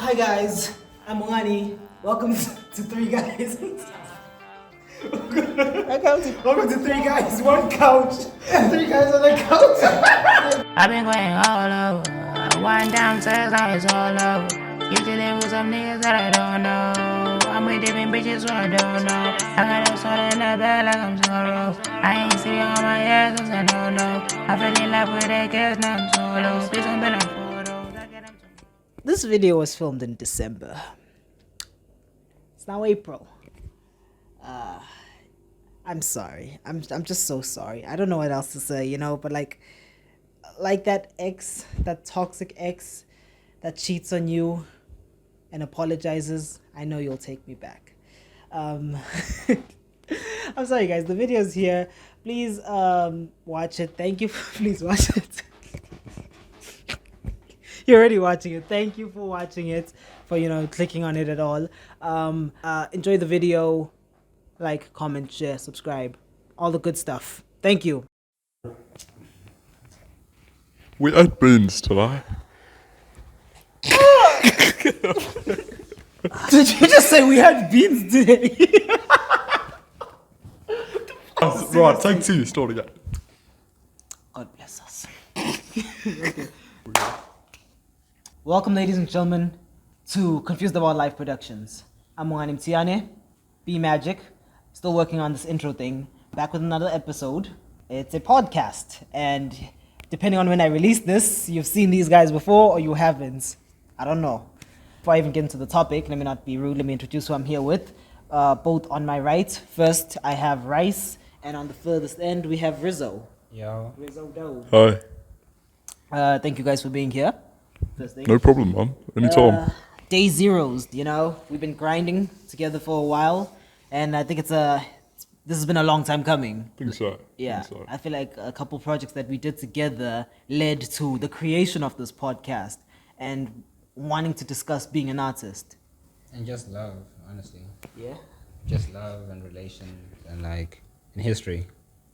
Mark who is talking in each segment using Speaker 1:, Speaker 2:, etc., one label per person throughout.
Speaker 1: Hi guys, I'm Mongani. Welcome to Three Guys. Welcome to Three Guys, One Couch. Three guys on a couch.
Speaker 2: I've been going all over. One downstairs, now it's all over. Usually with some niggas that I don't know. I'm with different bitches who I don't know. I got a soda in the bed like I'm sorrow. I ain't sitting on my ass cause I don't know. I fell in love with that girl, now I'm solo. Bitch, I'm been on photos.
Speaker 1: This video was filmed in December. It's now April. I'm sorry. I'm just so sorry. I don't know what else to say, but like that ex, that toxic ex that cheats on you and apologizes, I know you'll take me back. I'm sorry guys, the video's here. Please watch it. Thank you. Please watch it. You're already watching it. Thank you for watching it, for clicking on it at all. Enjoy the video. Like, comment, share, subscribe, all the good stuff. Thank you.
Speaker 3: We had beans today.
Speaker 1: Did you just say we had beans today?
Speaker 3: Right, take two, start again.
Speaker 1: God bless us. Okay. Welcome, ladies and gentlemen, to Confused About Life Productions. I'm Mongani Mtiane, B Magic, still working on this intro thing, back with another episode. It's a podcast, and depending on when I release this, you've seen these guys before or you haven't. I don't know. Before I even get into the topic, let me not be rude, let me introduce who I'm here with. Both on my right, first I have Rice, and on the furthest end we have Rizo.
Speaker 4: Yo.
Speaker 1: Rizzo Doe.
Speaker 3: Hi.
Speaker 1: Thank you guys for being here. First thing.
Speaker 3: No problem, man. Anytime.
Speaker 1: Day zeros, we've been grinding together for a while, and I think this has been a long time coming.
Speaker 3: I think so.
Speaker 1: Yeah,
Speaker 3: Think so.
Speaker 1: I feel like a couple projects that we did together led to the creation of this podcast and wanting to discuss being an artist.
Speaker 4: And just love, honestly.
Speaker 1: Yeah?
Speaker 4: Just love and relations and and history.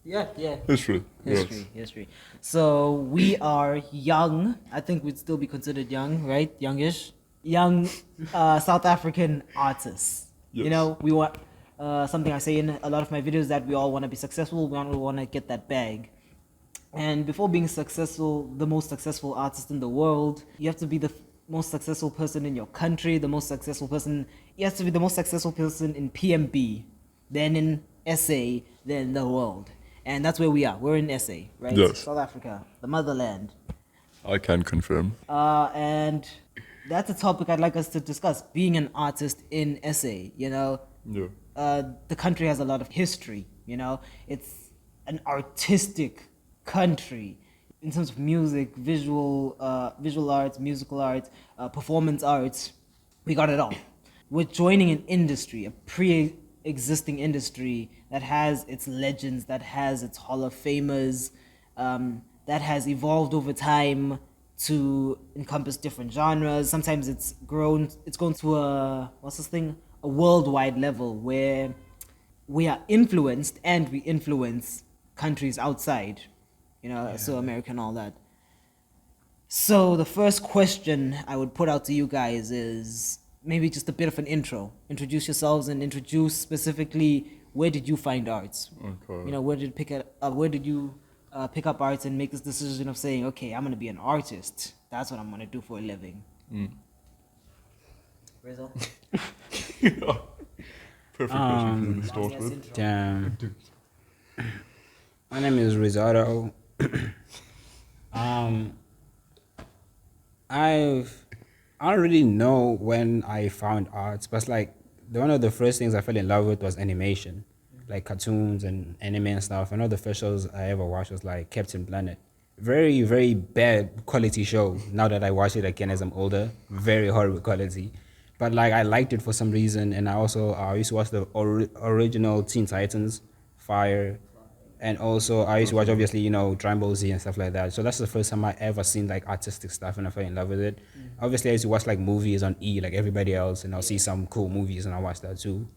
Speaker 1: Yeah.
Speaker 3: History. Yes.
Speaker 1: History. So we are young. I think we'd still be considered young, right? Youngish. Young South African artists.
Speaker 3: Yes.
Speaker 1: We want something I say in a lot of my videos, that we all want to be successful. We want to get that bag. And before being successful, the most successful artist in the world, you have to be the most successful person in your country, you have to be the most successful person in PMB, then in SA, then the world. And that's where we are. We're in SA, right?
Speaker 3: Yes.
Speaker 1: South Africa, the motherland.
Speaker 3: I can confirm.
Speaker 1: And that's a topic I'd like us to discuss, being an artist in SA,
Speaker 3: Yeah.
Speaker 1: The country has a lot of history, It's an artistic country in terms of music, visual arts, musical arts, performance arts. We got it all. We're joining an industry, a pre-existing industry that has its legends, that has its Hall of Famers, that has evolved over time to encompass different genres. Sometimes it's grown to a worldwide level where we are influenced and we influence countries outside, so America and all that. So the first question I would put out to you guys is maybe just a bit of an intro. Introduce yourselves and introduce specifically, where did you find arts?
Speaker 3: Okay.
Speaker 1: Where did you pick up arts and make this decision of saying, okay, I'm going to be an artist. That's what I'm going to do for a living. Rizzo?
Speaker 3: Perfect question to start with.
Speaker 4: Damn. My name is Risotto. I don't really know when I found arts, but one of the first things I fell in love with was animation, like cartoons and anime and stuff. One of the first shows I ever watched was Captain Planet. Very, very bad quality show. Now that I watch it again as I'm older, very horrible quality. But I liked it for some reason, and I used to watch the original Teen Titans, Fire, and also I used to watch obviously Dragon Ball Z and stuff like that. So that's the first time I ever seen artistic stuff, and I fell in love with it. Obviously I used to watch movies on E like everybody else, and I'll see some cool movies and I watch that too.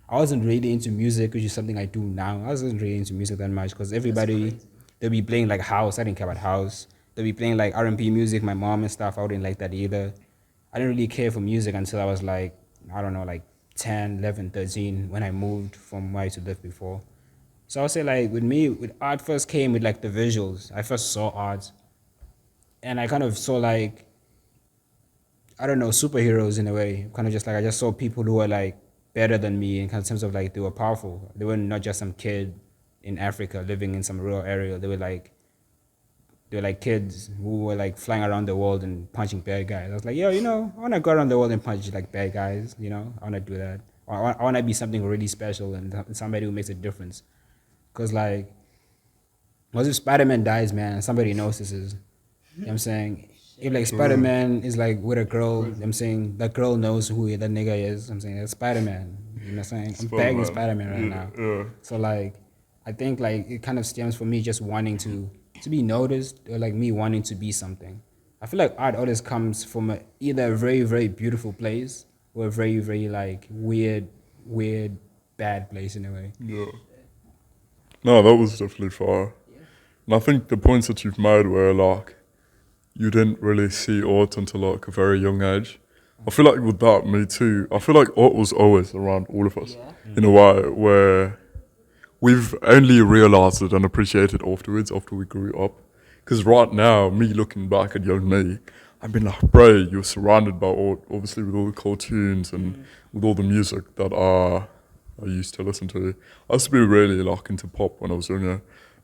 Speaker 4: I wasn't really into music, which is something I do now. I wasn't really into music that much because everybody, they'll be playing house. I didn't care about house. They'll be playing R&B music, my mom and stuff. I wouldn't like that either. I didn't really care for music until I was like, I don't know, like 10, 11, 13, when I moved from where I used to live before. So I would say like with me, with art first came with like the visuals. I first saw art and I kind of saw like, I don't know, superheroes in a way. Kind of just like, I just saw people who were like better than me in kind of terms of like they were powerful. They were not just some kid in Africa living in some rural area. They were like kids who were like flying around the world and punching bad guys. I was like, yo, I want to go around the world and punch like bad guys, I want to do that. I want to be something really special and somebody who makes a difference. Because like, what if Spider-Man dies, man, somebody notices. You know what I'm saying? If like Spider-Man is like with a girl, I'm saying that girl knows who that nigga is. I'm saying that's Spider-Man. You know what I'm saying? I'm begging Spider-Man right now.
Speaker 3: Yeah.
Speaker 4: So like, I think like it kind of stems from me just wanting to be noticed, or like me wanting to be something. I feel like art always comes from either a very, very beautiful place or a very, very like weird, bad place in a way.
Speaker 3: Yeah. No, that was definitely fire. And I think the points that you've made were like, you didn't really see art until like a very young age. I feel like with that, me too. I feel like art was always around all of us in a way where we've only realized it and appreciated it afterwards after we grew up. Because right now, me looking back at young me, I've been like, bro, you're surrounded by art, obviously with all the cartoons and with all the music that I used to listen to. I used to be really like into pop when I was younger.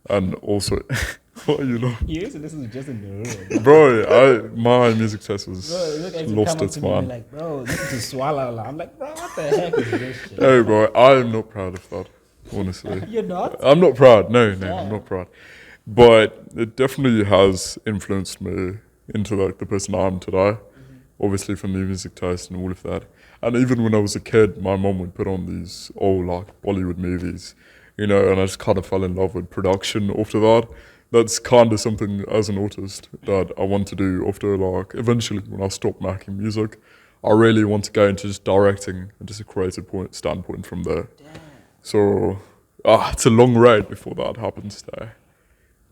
Speaker 3: And also, what are you like?
Speaker 4: You used to listen to Justin Bieber.
Speaker 3: Bro, my music taste was lost its mind.
Speaker 4: Like, bro, listen to Swallow. I'm like, bro, what the heck is this shit?
Speaker 3: Hey, bro, I am not proud of that, honestly.
Speaker 1: You're not?
Speaker 3: I'm not proud. No, I'm not proud. But it definitely has influenced me into like the person I am today. Obviously from the music taste and all of that. And even when I was a kid, my mom would put on these old like Bollywood movies, and I just kind of fell in love with production after that. That's kind of something as an artist that I want to do after like eventually when I stop making music. I really want to go into just directing and just a creative standpoint from there.
Speaker 1: Damn.
Speaker 3: So it's a long road before that happens though.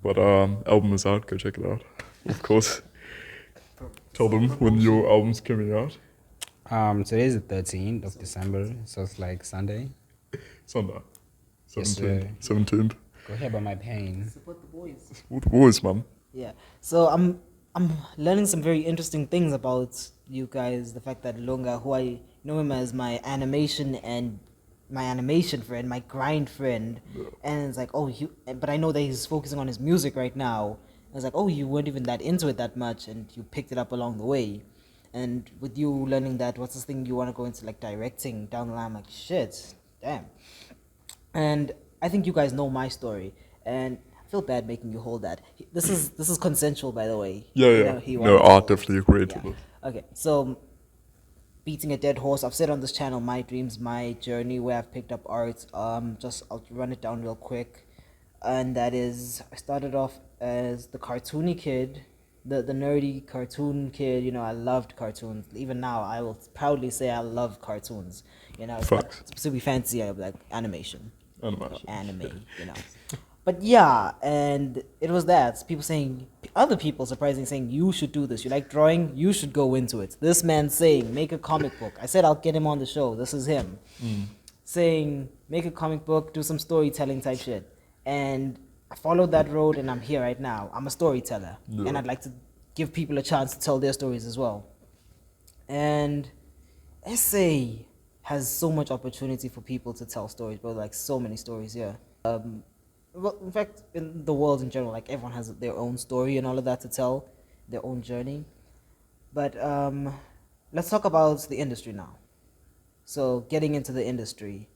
Speaker 3: But album is out, go check it out. Of course. Tell them when your album's coming out.
Speaker 4: Today's the 13th of December, so it's like Sunday.
Speaker 3: Sunday.
Speaker 4: Yes,
Speaker 3: 17th.
Speaker 4: sir.
Speaker 3: 17th.
Speaker 4: Go ahead by my pain.
Speaker 1: Support the boys.
Speaker 3: All the boys, man.
Speaker 1: Yeah. So I'm learning some very interesting things about you guys. The fact that Lunga, who I know him as my animation friend, my grind friend, and it's like, but I know that he's focusing on his music right now. And it's like, you weren't even that into it that much, and you picked it up along the way. And with you learning that, what's this thing you want to go into like directing down the line? I'm like, shit, damn. And I think you guys know my story, and I feel bad making you hold that. This is consensual, by the way.
Speaker 3: Yeah.
Speaker 1: No,
Speaker 3: I definitely agree to
Speaker 1: yeah.
Speaker 3: that.
Speaker 1: Okay, so beating a dead horse. I've said on this channel my dreams, my journey, where I've picked up art. I'll run it down real quick, and that is I started off as the cartoony kid, the nerdy cartoon kid. I loved cartoons. Even now, I will proudly say I love cartoons. It's not specifically fancy. I like animation. Anime. But yeah, and it was that. Other people surprisingly saying, you should do this. You like drawing? You should go into it. This man saying, make a comic book. I said, I'll get him on the show. This is him. Saying, make a comic book, do some storytelling type shit. And I followed that road and I'm here right now. I'm a storyteller. Yeah. And I'd like to give people a chance to tell their stories as well. And essay has so much opportunity for people to tell stories, bro. Like so many stories here. Well, in fact, in the world in general, like everyone has their own story and all of that to tell, their own journey. But let's talk about the industry now. So getting into the industry,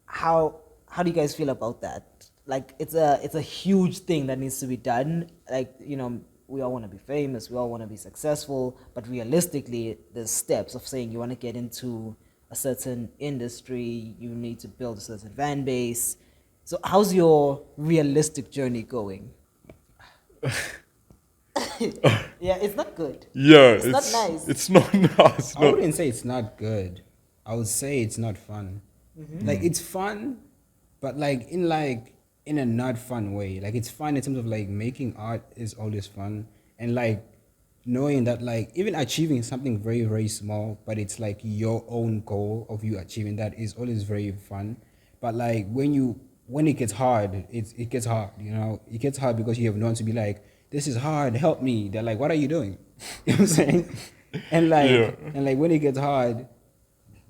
Speaker 1: how do you guys feel about that? Like it's a huge thing that needs to be done. Like we all want to be famous, we all want to be successful, but realistically, there's steps of saying you want to get into a certain industry, you need to build a certain fan base. So how's your realistic journey going? Yeah, it's not good.
Speaker 3: Yeah,
Speaker 1: it's not nice.
Speaker 3: It's not nice.
Speaker 4: I wouldn't say it's not good. I would say it's not fun. Like it's fun, but in a not fun way. Like it's fun in terms of like making art is always fun, and like knowing that like even achieving something very very small, but it's like your own goal of you achieving that is always very fun. But like when it gets hard, it gets hard. You know, it gets hard because you have no one to be like, this is hard, help me. They're like, what are you doing? You know what I'm saying? And like
Speaker 3: Yeah.
Speaker 4: and like when it gets hard,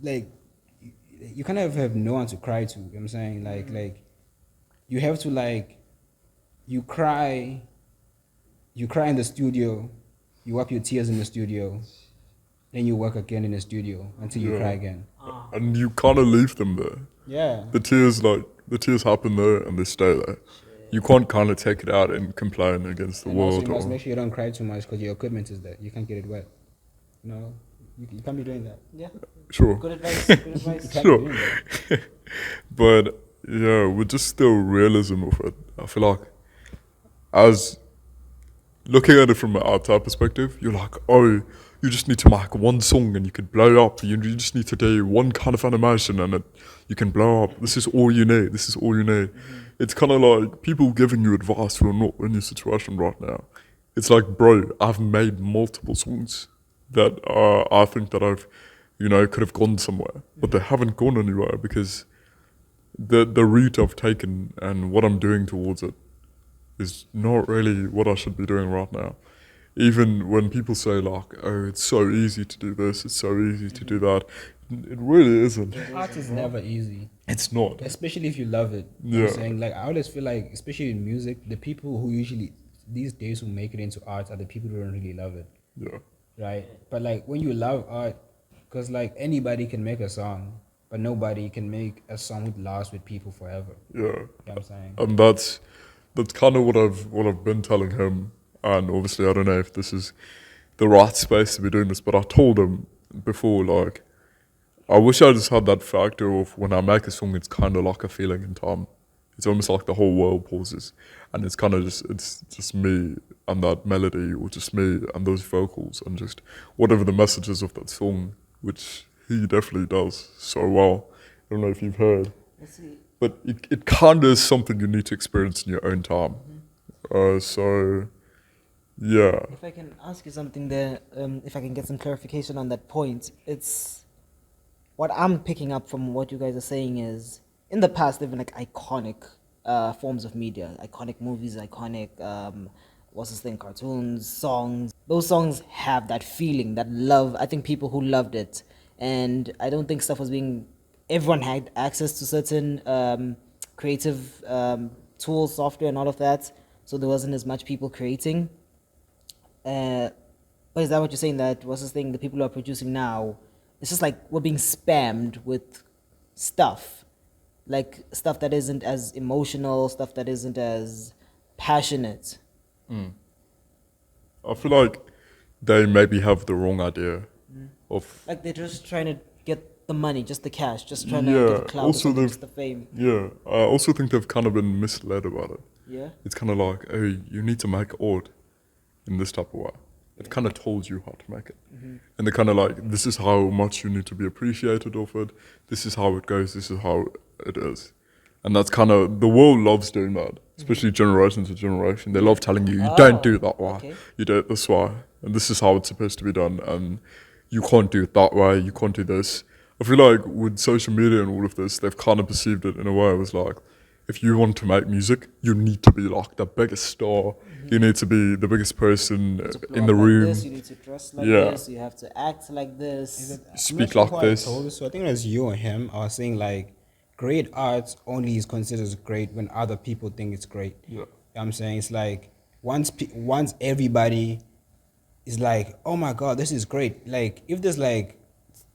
Speaker 4: like you kind of have no one to cry to. You know what I'm saying? Like you have to like you cry in the studio, you wipe your tears in the studio, then you work again in the studio until you
Speaker 3: Yeah.
Speaker 4: cry again.
Speaker 3: And you kind of leave them there.
Speaker 4: Yeah.
Speaker 3: The tears happen there and they stay there. You can't kind of take it out and complain against the
Speaker 4: And also
Speaker 3: world.
Speaker 4: you must
Speaker 3: Or,
Speaker 4: make sure you don't cry too much because your equipment is there. You can't get it wet. No, you can't be doing that.
Speaker 1: Yeah.
Speaker 3: sure.
Speaker 1: Good advice. Good
Speaker 4: You
Speaker 1: advice.
Speaker 4: can't
Speaker 3: Sure.
Speaker 4: be doing that.
Speaker 3: But yeah, with just still realism of it, I feel like as looking at it from an outside perspective, you're like, oh, you just need to make one song and you could blow up. You just need to do one kind of animation and you can blow up. This is all you need. This is all you need. It's kind of like people giving you advice who are not in your situation right now. It's like, bro, I've made multiple songs that I think that I've, could have gone somewhere, but they haven't gone anywhere because the route I've taken and what I'm doing towards it is not really what I should be doing right now. Even when people say like, oh, it's so easy to do this, it's so easy to do that, it really isn't.
Speaker 4: Art is never easy,
Speaker 3: It's not.
Speaker 4: especially if you love it. You know what I'm
Speaker 3: Yeah.
Speaker 4: saying? Like I always feel like, especially in music, the people who usually these days who make it into art are the people who don't really love it,
Speaker 3: Yeah.
Speaker 4: right? But like when you love art, because like anybody can make a song, but nobody can make a song that lasts with people forever.
Speaker 3: Yeah.
Speaker 4: You know what I'm saying?
Speaker 3: And that's kind of what I've been telling him. And obviously, I don't know if this is the right space to be doing this, but I told him before, like, I wish I just had that factor of when I make a song, it's kind of like a feeling in time. It's almost like the whole world pauses, and it's kind of just me and that melody, or just me and those vocals, and just whatever the messages of that song, which he definitely does so well. I don't know if you've heard.
Speaker 1: Let's see.
Speaker 3: But it kind of is something you need to experience in your own time. So, yeah.
Speaker 1: If I can ask you something there, if I can get some clarification on that point, it's what I'm picking up from what you guys are saying is in the past they've been like iconic forms of media, iconic movies, iconic what's this thing, cartoons, songs. Those songs have that feeling, that love. I think people who loved it, and I don't think stuff was being. Everyone had access to certain creative tools, software, and all of that, so there wasn't as much people creating. But is that what you're saying? That what's this thing? The people who are producing now, it's just like we're being spammed with stuff, like stuff that isn't as emotional, stuff that isn't as passionate.
Speaker 3: I feel like they maybe have the wrong idea of.
Speaker 1: Like they're just trying to get the money, just the cash, just trying to
Speaker 3: Yeah,
Speaker 1: get the clout, or
Speaker 3: also
Speaker 1: something,
Speaker 3: they've-
Speaker 1: just the fame.
Speaker 3: Yeah, I also think they've kind of been misled about it.
Speaker 1: Yeah.
Speaker 3: It's kind of like, oh, you need to make art in this type of way. They've kind of told you how to make it. And they're kind of like, this is how much you need to be appreciated of it. This is how it goes. This is how it is. And that's kind of, the world loves doing that, especially generation to generation. They love telling you, you don't do it that way.
Speaker 1: Okay.
Speaker 3: You do it this way. And this is how it's supposed to be done. And you can't do it that way. You can't do this. I feel like with social media and all of this, they've kind of perceived it in a way. It was like, if you want to make music, you need to be like the biggest star. You need to be the biggest person
Speaker 1: To blow
Speaker 3: in
Speaker 1: up
Speaker 3: the
Speaker 1: like
Speaker 3: room.
Speaker 1: this, you need to dress like
Speaker 3: Yeah.
Speaker 1: this. You have to act like this.
Speaker 3: Speak like this.
Speaker 4: So I think it was you or him. I was saying like, great art only is considered great when other people think it's great.
Speaker 3: Yeah.
Speaker 4: You know what I'm saying? It's like once everybody is like, oh my god, this is great. Like if there's like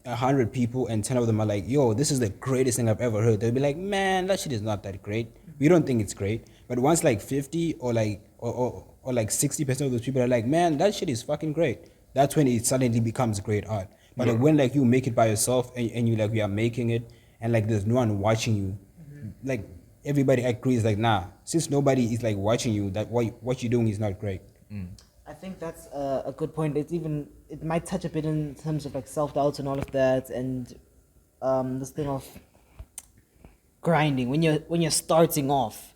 Speaker 4: 100 people and 10 of them are like, yo, this is the greatest thing I've ever heard, they'll be like, man, that shit is not that great. We don't think it's great. But once like 50 or like 60% of those people are like, man, that shit is fucking great, that's when it suddenly becomes great art. But like, when like you make it by yourself and you like, we are making it and like there's no one watching you, like everybody agrees like, nah, since nobody is like watching you, that what you're doing is not great.
Speaker 1: I think that's a good point. It might touch a bit in terms of like self-doubt and all of that, and this thing of grinding when you're starting off,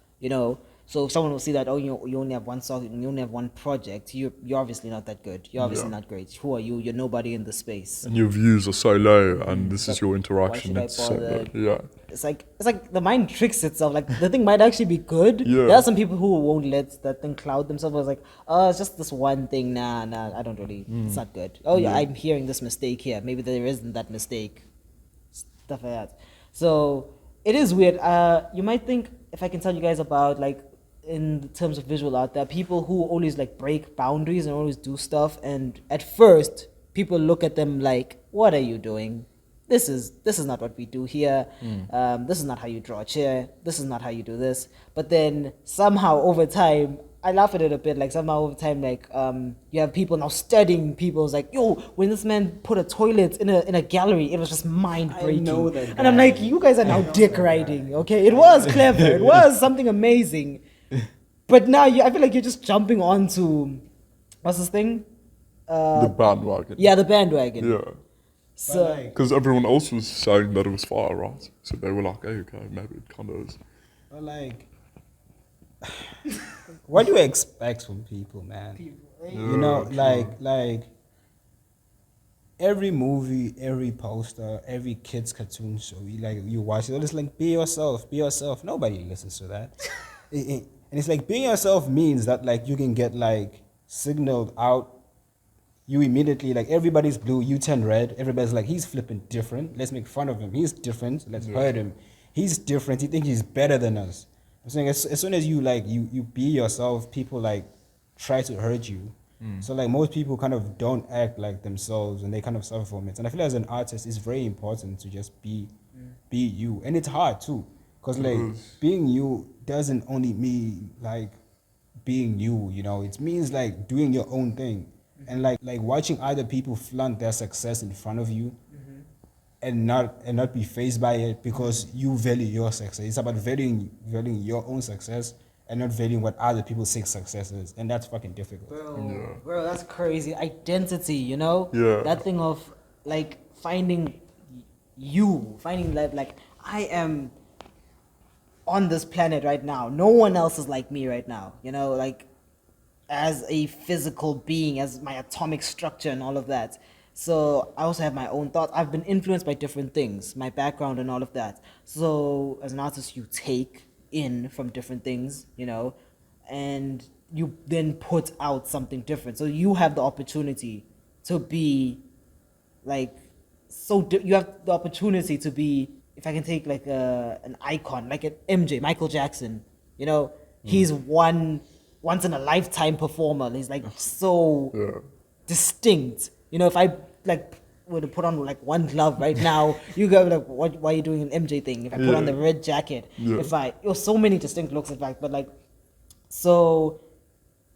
Speaker 1: So if someone will see that, oh, you only have one song, you only have one project, you're obviously not that good. You're obviously not great. Who are you? You're nobody in the space.
Speaker 3: And your views are so low, and this is your interaction.
Speaker 1: Why
Speaker 3: It's
Speaker 1: should I
Speaker 3: so low.
Speaker 1: bother?
Speaker 3: Yeah.
Speaker 1: It's like the mind tricks itself. Like the thing might actually be good.
Speaker 3: Yeah.
Speaker 1: There are some people who won't let that thing cloud themselves. It's like, oh, it's just this one thing. Nah, I don't really. It's not good. Oh yeah, I'm hearing this mistake here. Maybe there isn't that mistake. Stuff like that. So it is weird. You might think, if I can tell you guys about, like, in terms of visual art, there are people who always like break boundaries and always do stuff, and at first people look at them like, what are you doing? This is not what we do here. This is not how you draw a chair. This is not how you do this. But then somehow over time, I laugh at it a bit. Like somehow over time, like you have people now studying people. It's like, yo, when this man put a toilet in a gallery, it was just mind breaking.
Speaker 4: I know that
Speaker 1: and I'm
Speaker 4: guy.
Speaker 1: like, you guys are now dick riding. Okay, it was clever. It was something amazing. But now I feel like you're just jumping onto, what's this thing?
Speaker 3: The bandwagon.
Speaker 1: Yeah, the bandwagon.
Speaker 3: Yeah.
Speaker 1: So
Speaker 3: Because everyone else was saying that it was fire, right? So they were like, hey, okay, maybe it kind of is.
Speaker 4: But like, what do you expect from people, man? You know, like every movie, every poster, every kids cartoon show, you watch it, it's like, be yourself. Nobody listens to that. And it's like, being yourself means that like you can get like signaled out. You immediately, like, everybody's blue, you turn red. Everybody's like, he's flipping different. Let's make fun of him. He's different. Let's hurt him. He's different. He thinks he's better than us. I'm saying, as soon as you like you be yourself, people like try to hurt you. So like most people kind of don't act like themselves, and they kind of suffer from it. And I feel as an artist, it's very important to just be you, and it's hard too, because like being you doesn't only mean like being you. You know, it means like doing your own thing. And like watching other people flaunt their success in front of you, and not be fazed by it because you value your success. It's about valuing your own success and not valuing what other people say success is, and that's fucking difficult.
Speaker 1: Bro, that's crazy. Identity, you know?
Speaker 3: Yeah.
Speaker 1: That thing of like finding like I am on this planet right now. No one else is like me right now. You know, like as a physical being, as my atomic structure and all of that. So I also have my own thoughts. I've been influenced by different things, my background and all of that. So as an artist, you take in from different things, you know, and you then put out something different. So you have the opportunity to be like, you have the opportunity to be, if I can take like an icon, like an MJ, Michael Jackson, you know, he's once in a lifetime performer. He's like so distinct. You know, if I like were to put on like one glove right now, you go like, why are you doing an MJ thing? If I put on the red jacket, so many distinct looks in fact, but like, so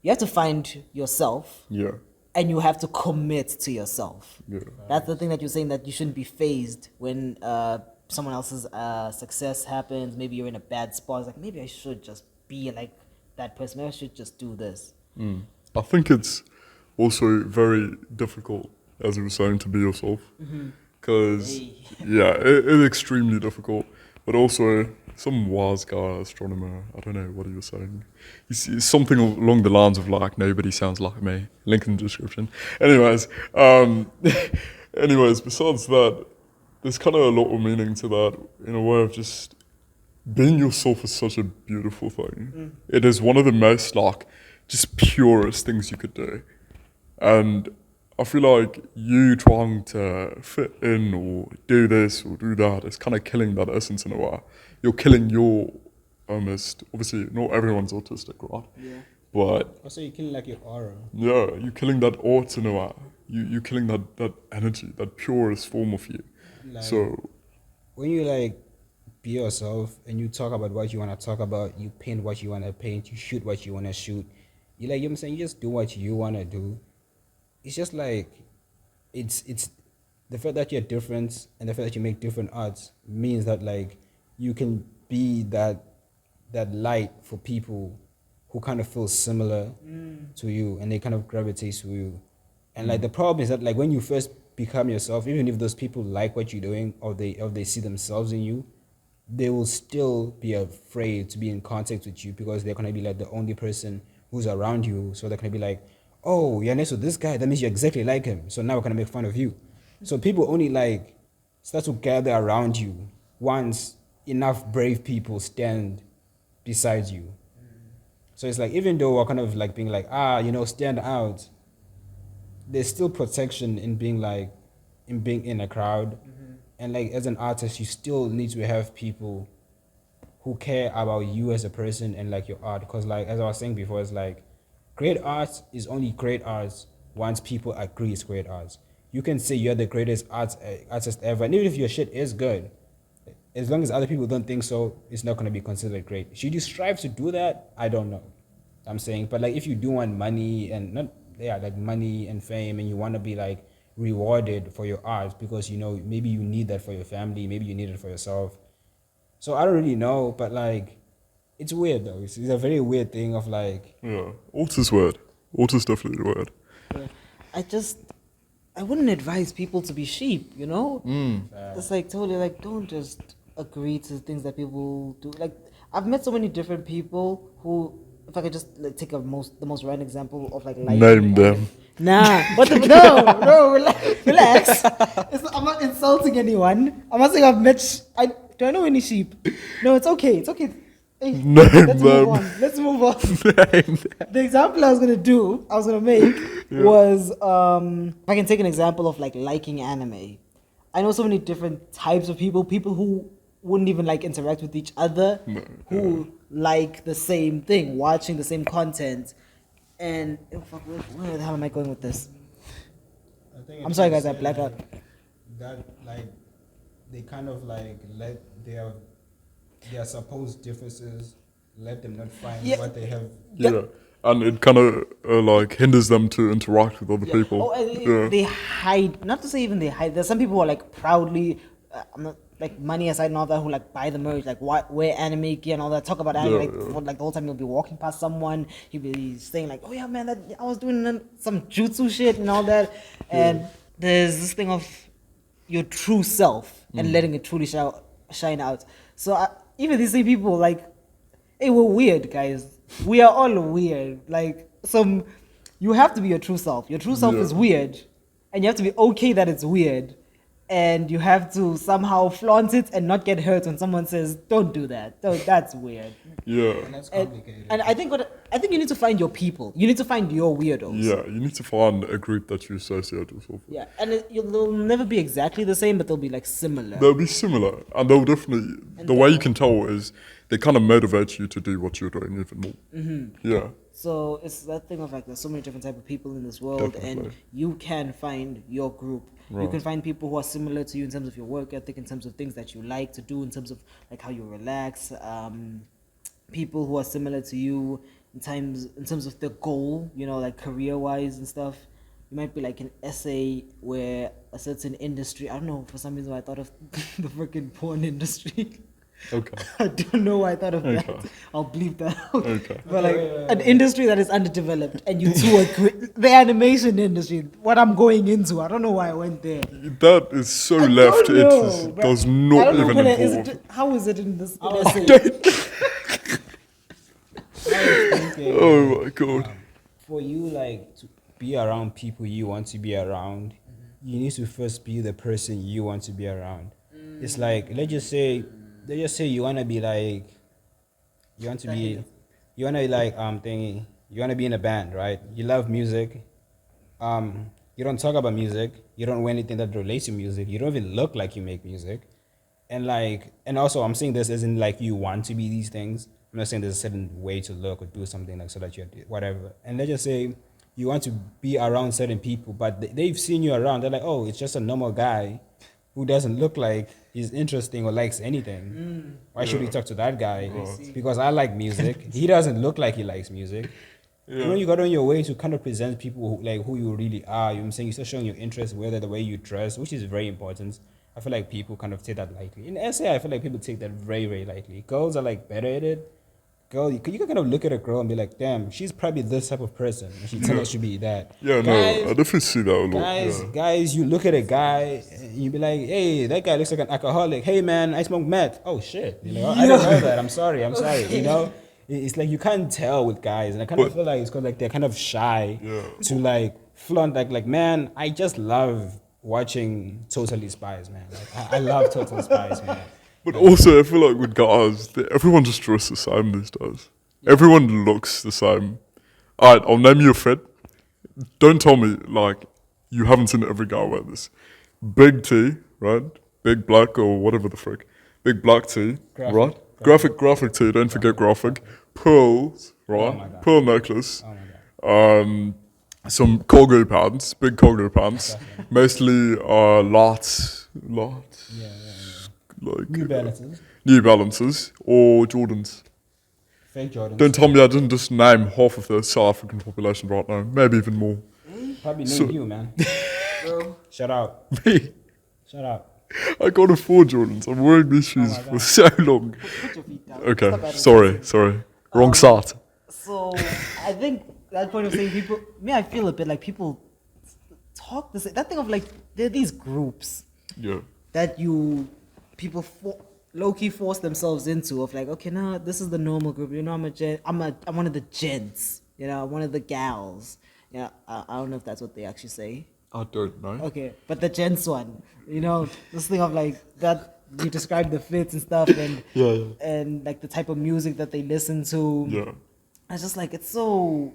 Speaker 1: you have to find yourself.
Speaker 3: Yeah.
Speaker 1: And you have to commit to yourself.
Speaker 3: Yeah.
Speaker 1: That's the thing that you're saying, that you shouldn't be phased when someone else's success happens. Maybe you're in a bad spot. It's like, maybe I should just be like that person. Maybe I should just do this.
Speaker 3: I think it's also very difficult, as you were saying, to be yourself. Because, it's extremely difficult. But also, some wise guy, astronomer, I don't know what he was saying. He's something along the lines of like, nobody sounds like me. Link in the description. Anyways, besides that, there's kind of a lot of meaning to that, in a way of just being yourself is such a beautiful thing. It is one of the most like just purest things you could do. And I feel like you trying to fit in or do this or do that is kind of killing that essence in a way. You're killing your obviously not everyone's autistic, right? Yeah. But
Speaker 4: Also, you're killing like your aura.
Speaker 3: yeah, you're killing that art in a way. You're killing that energy, that purest form of you.
Speaker 4: Like,
Speaker 3: So
Speaker 4: when you like be yourself and you talk about what you want to talk about, you paint what you want to paint, you shoot what you want to shoot, you like, you know what I'm saying, you just do what you want to do. It's just like, it's the fact that you're different and the fact that you make different arts means that like you can be that light for people who kind of feel similar to you, and they kind of gravitate to you. And like the problem is that like when you first become yourself, even if those people like what you're doing or they see themselves in you, they will still be afraid to be in contact with you because they're gonna be like the only person who's around you. So they're gonna be like, oh, you're next to this guy, that means you're exactly like him. So now we're gonna make fun of you. So people only like start to gather around you once enough brave people stand beside you. So it's like, even though we're kind of like being like, stand out, there's still protection in being like, in being in a crowd. And like, as an artist, you still need to have people who care about you as a person and like your art. Because like, as I was saying before, it's like, great art is only great art once people agree it's great art. You can say you're the greatest artist ever, and even if your shit is good, as long as other people don't think so, it's not going to be considered great. Should you strive to do that? I don't know. I'm saying, but like, if you do want money and like money and fame, and you want to be like rewarded for your art because maybe you need that for your family, maybe you need it for yourself. So I don't really know, but like, it's weird though. It's a very weird thing of like.
Speaker 3: Yeah, art is weird. Art is definitely weird.
Speaker 1: I wouldn't advise people to be sheep, It's like totally like, don't just agree to things that people do. Like, I've met so many different people who, if I could just like take the most random example of like life.
Speaker 3: Name them.
Speaker 1: Nah, what the no, relax. I'm not insulting anyone. I'm not saying I've met. Do I know any sheep? No, it's okay. It's okay. Hey,
Speaker 3: Name
Speaker 1: let's
Speaker 3: them.
Speaker 1: move on. Let's move on.
Speaker 3: Name them.
Speaker 1: The example I was gonna make was if I can take an example of like liking anime. I know so many different types of people who wouldn't even like interact with each other, who like the same thing, watching the same content. And where the hell am I going with this? I'm sorry guys, I black out.
Speaker 4: That like, they kind of like let their supposed differences, let them not find what they have.
Speaker 3: Yeah, and it kind of like hinders them to interact with other people.
Speaker 1: They hide. Not to say even they hide. There's some people who are like proudly, I'm not like money aside and all that, who like buy the merch, like wear anime gear and all that. Talk about anime for like the whole time. You'll be walking past someone, he'll be saying like, "Oh yeah, man, that I was doing some jutsu shit and all that." And there's this thing of your true self and letting it truly shine out. So even these same people, like, hey, we're weird, guys. We are all weird. Like, you have to be your true self. Your true self is weird, and you have to be okay that it's weird, and you have to somehow flaunt it and not get hurt when someone says, "Don't do that. That's weird."
Speaker 3: Yeah.
Speaker 4: And that's complicated.
Speaker 1: And I think you need to find your people. You need to find your weirdos.
Speaker 3: Yeah, you need to find a group that you associate with.
Speaker 1: Yeah, and they'll never be exactly the same, but they'll be like similar.
Speaker 3: They'll be similar, and they'll definitely. The way you can tell is they kind of motivate you to do what you're doing even more. Yeah.
Speaker 1: So it's that thing of like, there's so many different type of people in this world, and you can find your group. Right. You can find people who are similar to you in terms of your work ethic, in terms of things that you like to do, in terms of like how you relax. People who are similar to you in terms of the goal, like career-wise and stuff. You might be like an essay where a certain industry, I don't know, for some reason I thought of the freaking porn industry.
Speaker 3: Okay.
Speaker 1: I don't know why I thought of that. I'll bleep that out.
Speaker 3: Okay.
Speaker 1: But like an industry that is underdeveloped, and you two agree. The animation industry, what I'm going into, I don't know why I went there.
Speaker 3: That is so left. It does not even involve.
Speaker 1: How is it in this essay?
Speaker 3: Oh my god.
Speaker 4: For you, like, to be around people you want to be around, you need to first be the person you want to be around. It's like, let's just say you want to be like, you want to be in a band, right? You love music. You don't talk about music. You don't wear anything that relates to music. You don't even look like you make music. And also I'm saying this isn't like you want to be these things. I'm not saying there's a certain way to look or do something like so that you're whatever. And let's just say you want to be around certain people, but they've seen you around. They're like, oh, it's just a normal guy who doesn't look like he's interesting or likes anything. Why should we talk to that guy? Because I like music. He doesn't look like he likes music. You got on your way to kind of present people who you really are. You know what I'm saying? You're still showing your interest, whether the way you dress, which is very important. I feel like people kind of take that lightly. In essay, I feel like people take that very, very lightly. Girls are like better at it. girl, you can kind of look at a girl and be like, damn, she's probably this type of person, and she turns out to be that.
Speaker 3: Yeah, no, I definitely see that a lot.
Speaker 4: Guys, you look at a guy and you be like, hey, that guy looks like an alcoholic. Hey, man, I smoke meth. Oh shit, you know, I don't know that. I'm sorry. You know, it's like you can't tell with guys, and I kind of feel like it's because like they're kind of shy to like flaunt like man, I just love watching Totally Spies, man. Like I love Totally Spies, man.
Speaker 3: But also, I feel like with guys, everyone just dresses the same these days. Everyone looks the same. Alright, I'll name you a fit. Don't tell me, like, you haven't seen every guy wear this. Big T, right? Big black or whatever the frick. Big black tee, right? Graphic tee, don't forget graphic. Pearls, right? Pearl necklace. Some cargo pants, big cargo pants. Mostly lots. Like New Balances or Jordans.
Speaker 4: Fake Jordans.
Speaker 3: Don't tell me I didn't just name half of the South African population right now. Maybe even more.
Speaker 4: Probably name you, man. Bro. Shout out.
Speaker 3: Me?
Speaker 4: Shout out.
Speaker 3: I can't afford Jordans. I'm wearing these shoes for so long.
Speaker 1: Put your feet down.
Speaker 3: Okay, sorry. Wrong start.
Speaker 1: So I think that point of saying people, I feel a bit like people talk the same. That thing of like, there are these groups that people low-key force themselves into of like, okay, now this is the normal group. You know, I'm one of the gents. You know, I'm one of the gals. Yeah, I don't know if that's what they actually say.
Speaker 3: I don't know.
Speaker 1: Okay, but the gents one, you know, this thing of like that you describe the fits and stuff and and like the type of music that they listen to.
Speaker 3: Yeah.
Speaker 1: It's just like it's so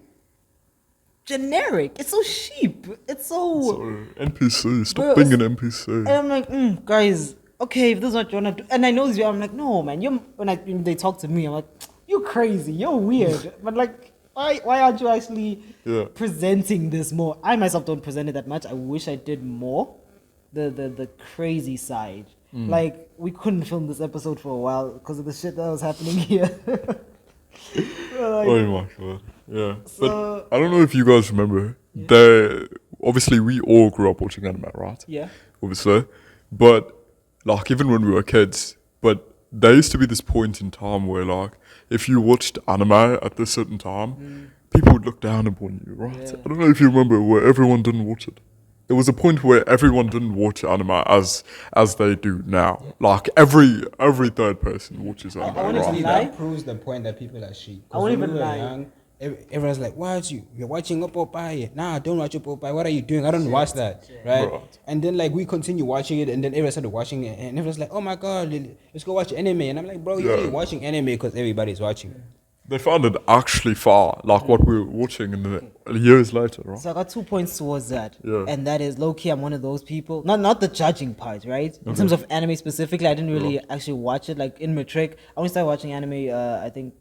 Speaker 1: generic. It's so cheap. It's so
Speaker 3: NPC. Stop being an NPC.
Speaker 1: And I'm like, guys, okay, if this is what you wanna do, and I know this, I'm like, no, man. When they talk to me, I'm like, you're crazy. You're weird. But like, why aren't you actually presenting this more? I myself don't present it that much. I wish I did more. The crazy side. Like we couldn't film this episode for a while because of the shit that was happening here.
Speaker 3: Oh my god. Yeah. So, but I don't know if you guys remember. Obviously we all grew up watching anime, right?
Speaker 1: Yeah.
Speaker 3: Obviously. But like even when we were kids, but there used to be this point in time where like if you watched anime at this certain time, people would look down upon you, right?
Speaker 1: Yeah.
Speaker 3: I don't know if you remember where everyone didn't watch it. There was a point where everyone didn't watch anime as they do now. Yeah. Like every third person watches anime.
Speaker 4: That proves the point that people are sheep.
Speaker 1: I won't even lie.
Speaker 4: Everyone's like, "What you're watching up Popeye? Nah, don't watch up Popeye. What are you doing? I don't watch that, right?" And then like we continue watching it, and then everyone started watching it, and everyone's like, "Oh my god, let's go watch anime." And I'm like, "Bro, you're only watching anime because everybody's watching it."
Speaker 3: They found it actually far, like what we were watching in the years later, right?
Speaker 1: So I got 2 points towards that.
Speaker 3: Yeah.
Speaker 1: And that is low-key, I'm one of those people. Not the judging part, right? In terms of anime specifically, I didn't really actually watch it. Like in matric, I only started watching anime, I think,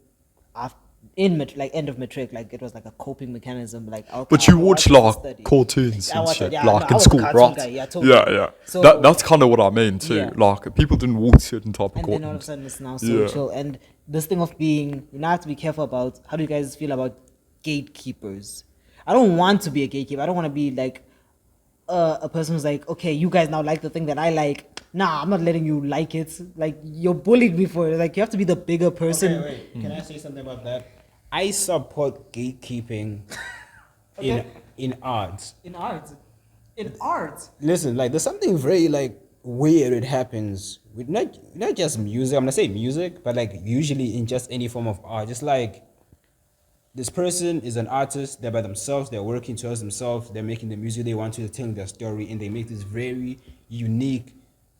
Speaker 1: end of matric. Like it was like a coping mechanism. Like
Speaker 3: but you watch like cartoons and shit, like in school, right?
Speaker 1: Guy, totally.
Speaker 3: Yeah. So that's kind of what I mean too. Yeah. Like people didn't watch certain type of cartoons.
Speaker 1: And then all of a sudden it's now social. And this thing of being, you now have to be careful about, how do you guys feel about gatekeepers? I don't want to be a gatekeeper. I don't want to be like a person who's like, okay, you guys now like the thing that I like. Nah, I'm not letting you like it. Like you're bullied me for it. Like you have to be the bigger person.
Speaker 4: Okay, wait. Can I say something about that? I support gatekeeping in art.
Speaker 1: In art.
Speaker 4: Listen, like there's something very like weird that happens with not just music. I'm gonna say music, but like usually in just any form of art. Just like this person is an artist. They're by themselves. They're working towards themselves. They're making the music they want to, tell their story, and they make this very unique,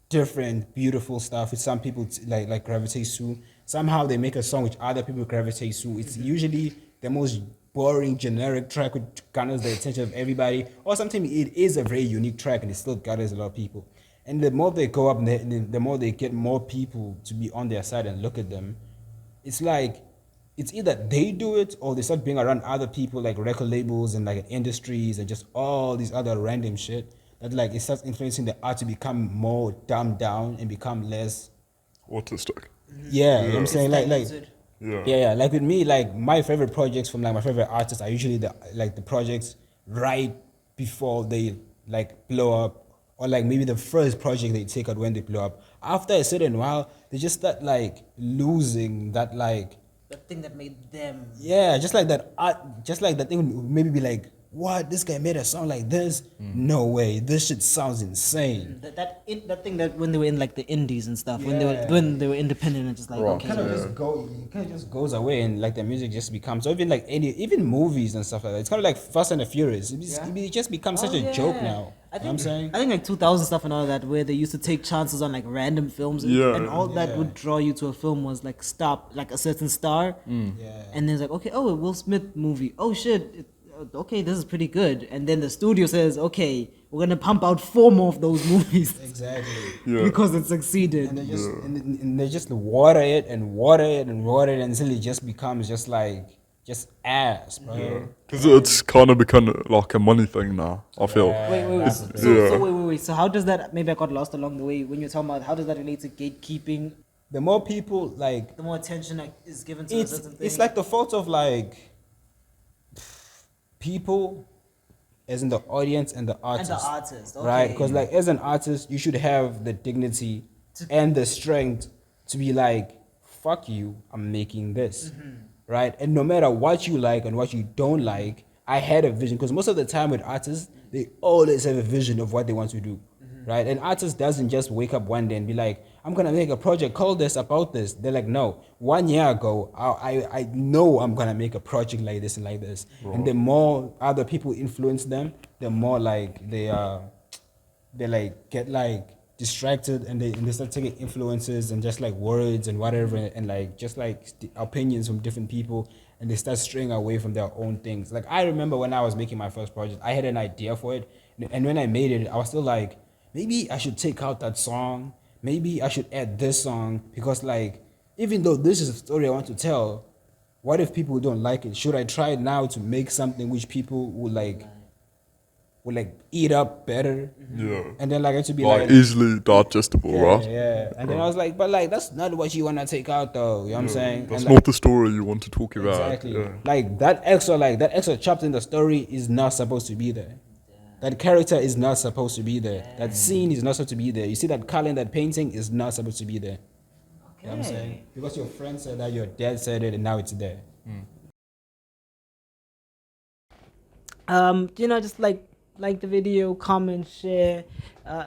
Speaker 4: different, beautiful stuff which some people like gravitate to. Somehow they make a song which other people gravitate to. It's usually the most boring, generic track which garners the attention of everybody. Or sometimes it is a very unique track and it still gathers a lot of people. And the more they go up, the more they get more people to be on their side and look at them. It's like, it's either they do it or they start being around other people like record labels and like industries and just all these other random shit. That like it starts influencing the art to become more dumbed down and become less
Speaker 3: autistic.
Speaker 4: Yeah, you know what I'm saying? Like like with me, like my favorite projects from like my favorite artists are usually the projects right before they like blow up, or like maybe the first project they take out when they blow up. After a certain while, they just start like losing that like
Speaker 1: the thing that made them.
Speaker 4: Yeah, just like that art, just like that thing would maybe be like, what? This guy made a song like this? No way. This shit sounds insane.
Speaker 1: That thing that when they were in like the indies and stuff, when
Speaker 4: Yeah.
Speaker 1: they were independent and just like
Speaker 3: Right.
Speaker 1: okay,
Speaker 4: Kind of just goes away, and like the music just becomes, or even like even movies and stuff like that. It's kind of like Fast and the Furious. It just becomes such a joke now.
Speaker 1: I
Speaker 4: You know what I'm
Speaker 1: think
Speaker 4: saying?
Speaker 1: I think like 2000 stuff and all that, where they used to take chances on like random films,
Speaker 3: Yeah.
Speaker 1: and all that
Speaker 4: Yeah.
Speaker 1: would draw you to a film was like stop like a certain star,
Speaker 4: Yeah.
Speaker 1: and then it's like okay, oh, a Will Smith movie, oh shit, okay, this is pretty good, and then the studio says okay, we're gonna pump out 4 more of those movies
Speaker 4: Exactly.
Speaker 3: Yeah.
Speaker 1: because it succeeded.
Speaker 4: And they just and they just water it and water it and water it until it just becomes just ass, bro.
Speaker 3: Because it's kind of become like a money thing now, I feel.
Speaker 1: Wait. So how does that? Maybe I got lost along the way when you're talking about how does that relate to gatekeeping?
Speaker 4: The more people like,
Speaker 1: The more attention like, is given to a certain thing.
Speaker 4: it's like the fault of like people, as in the audience and the artist.
Speaker 1: and the artist, okay.
Speaker 4: Right? Because like as an artist, you should have the dignity and the strength to be like, fuck you, I'm making this. Right? And no matter what you like and what you don't like, I had a vision. Because most of the time with artists, they always have a vision of what they want to do. Right? An artist doesn't just wake up one day and be like, I'm gonna make a project called this about this. They're like, no. 1 year ago, I know I'm gonna make a project like this and like this. And the more other people influence them, the more like they like get like distracted, and they start taking influences and just like words and whatever, and like just like opinions from different people, and they start straying away from their own things. Like I remember when I was making my first project, I had an idea for it, and when I made it, I was still like, maybe I should take out that song, maybe I should add this song, because like even though this is a story I want to tell, what if people don't like it? Should I try now to make something which people would like eat up better?
Speaker 3: Yeah.
Speaker 4: And then like it should be
Speaker 3: Like
Speaker 4: like
Speaker 3: easily digestible,
Speaker 4: yeah,
Speaker 3: right?
Speaker 4: yeah. And then I was like, but like that's not what you wanna take out though. You know what I'm saying?
Speaker 3: That's
Speaker 4: And,
Speaker 3: not the story you want to talk about.
Speaker 4: exactly.
Speaker 3: Yeah.
Speaker 4: Like that extra chapter in the story is not supposed to be there. That character is not supposed to be there. That scene is not supposed to be there. You see that color in that painting is not supposed to be there. You know what I'm saying? Because your friend said that, your dad said it, and now it's there.
Speaker 1: Just like the video, comment, share,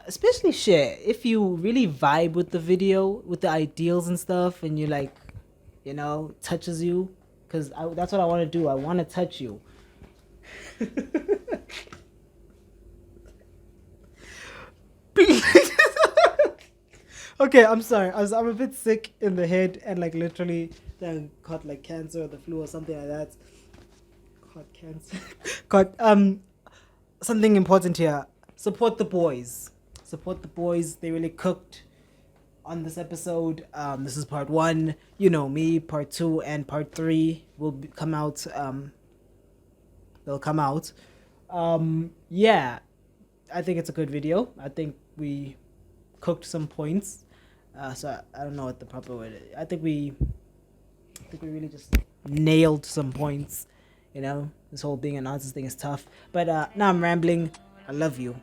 Speaker 1: especially share if you really vibe with the video, with the ideals and stuff, and you like, touches you, because that's what I want to do. I want to touch you. Okay, I'm sorry. I'm a bit sick in the head and like literally then caught like cancer or the flu or something like that. Caught cancer. Caught something important here. Support the boys. Support the boys. They really cooked on this episode. This is part 1. You know me. Part 2 and part 3 will come out. They'll come out. Yeah, I think it's a good video. I think we cooked some points. So I don't know what the proper word is. I think we really just nailed some points. This whole being an artist thing is tough. But now I'm rambling. I love you.